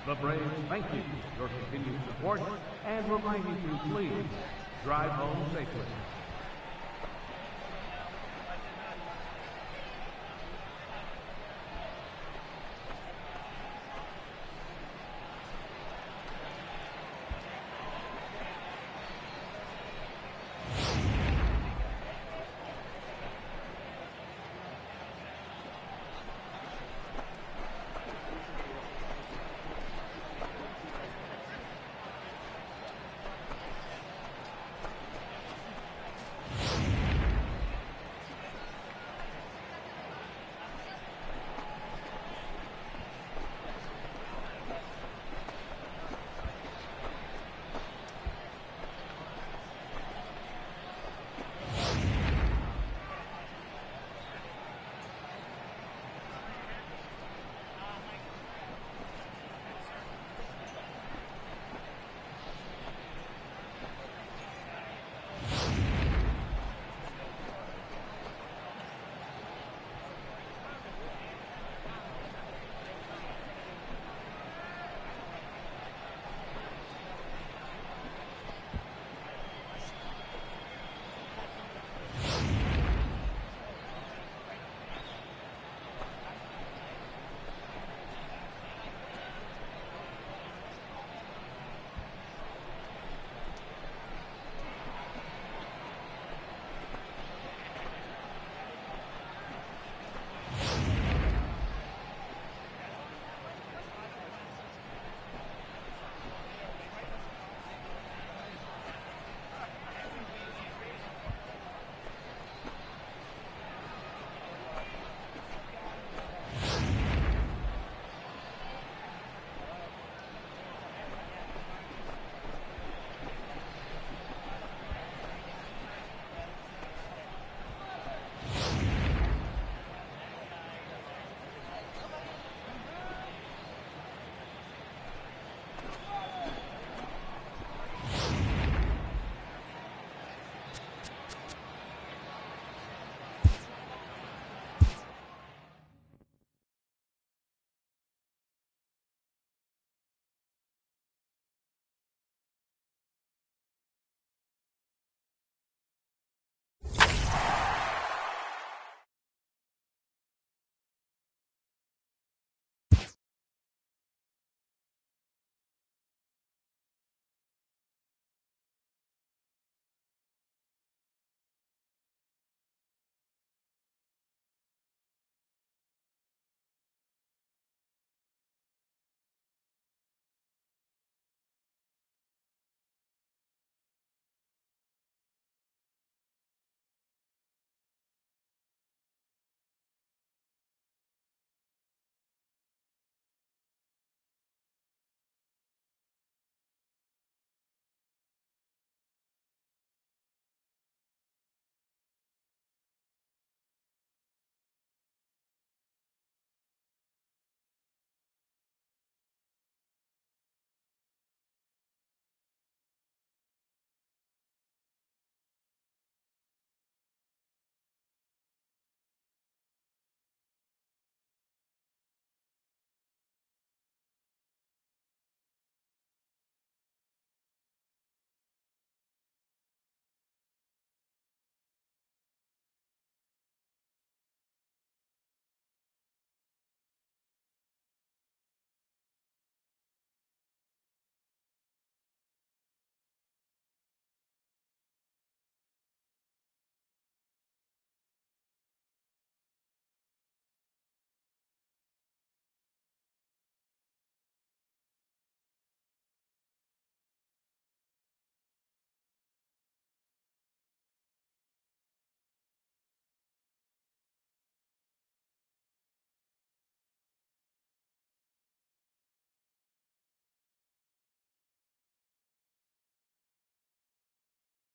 The Braves thank you for your continued support and remind you to please drive home safely.